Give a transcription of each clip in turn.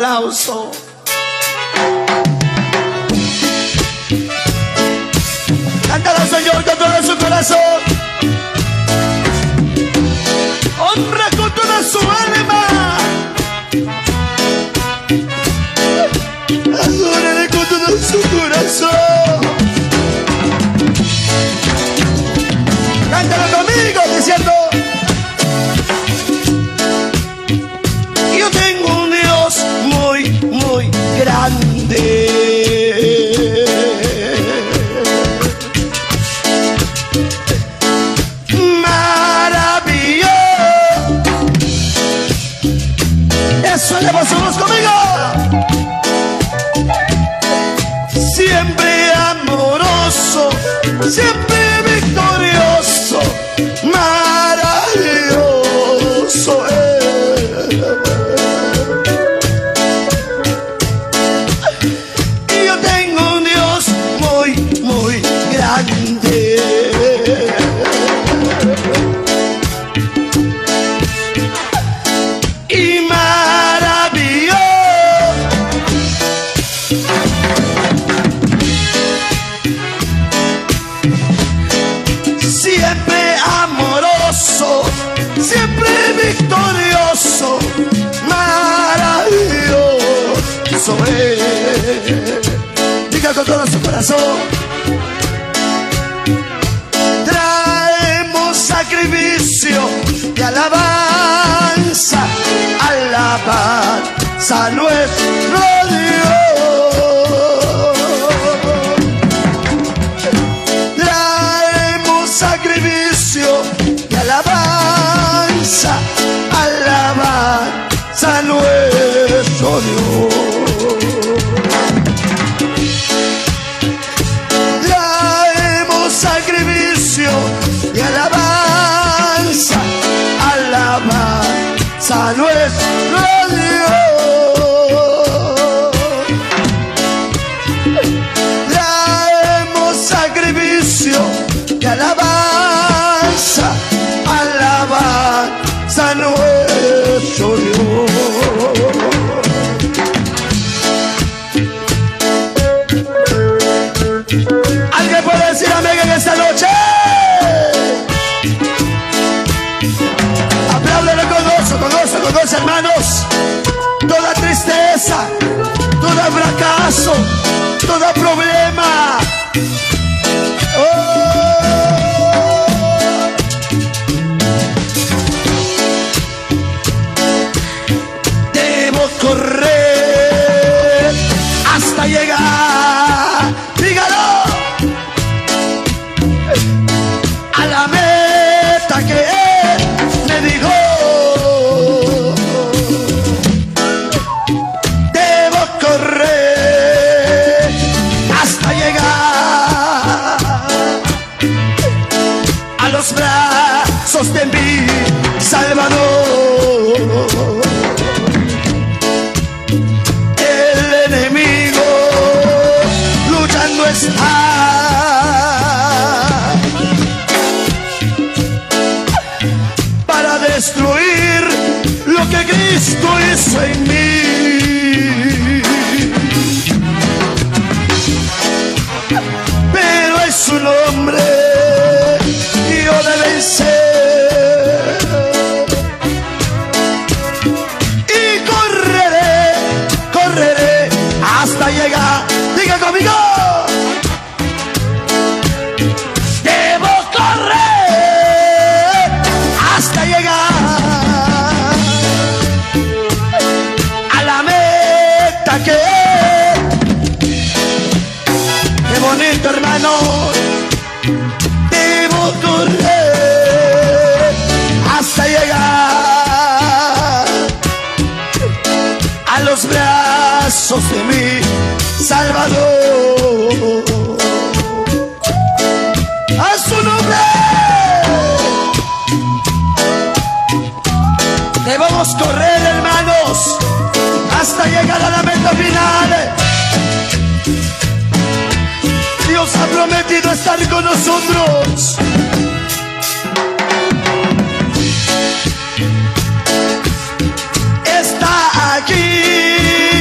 aplauso. Cántala, Señor, con todo su corazón. Honra con toda su alma. Adórale con todo su corazón. Cántala conmigo diciendo: yo tengo un Dios muy, muy grande. Elevamos conmigo. Siempre amoroso, siempre victorioso, maravilloso. Y yo tengo un Dios muy, muy grande. Siempre amoroso, siempre victorioso, maravilloso. Diga con todo su corazón: traemos sacrificio de alabanza, alabanza a nuestro Dios. Y alabanza, alabanza a nuestro Dios. Traemos sacrificio y alabanza, alabanza a nuestro Dios. Traemos sacrificio y alabanza, alabanza a nuestro Dios. ¿Alguien puede decir amén en esta noche? Apláudele con gozo, hermanos. Toda tristeza, todo fracaso, todo problema, correr hasta llegar, dígalo, a la meta que Él me dijo. Debo correr hasta llegar a los brazos de mi Salvador. Para destruir lo que Cristo hizo en mí. Pero es su nombre y yo de vencer. Y correré, correré hasta llegar. Diga conmigo: qué bonito, hermano. Debo correr hasta llegar a los brazos de mi Salvador. A su nombre debemos correr, hermanos, hasta llegar a la meta final. Dios ha prometido estar con nosotros. Está aquí.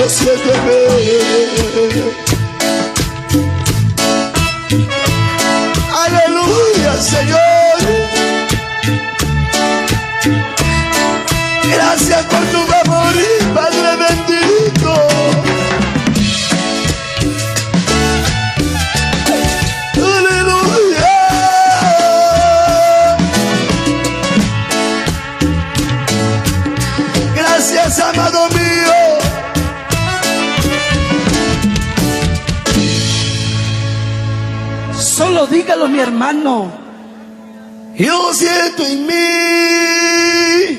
yo siento en mí. Aleluya, Señor. Gracias por tu amor, Padre bendito. Aleluya. Gracias, amado mío. Solo dígalo, mi hermano. Yo siento en mí.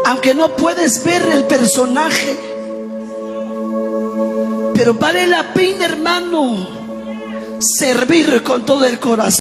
Aunque no puedes ver el personaje, pero vale la pena, hermano, servir con todo el corazón.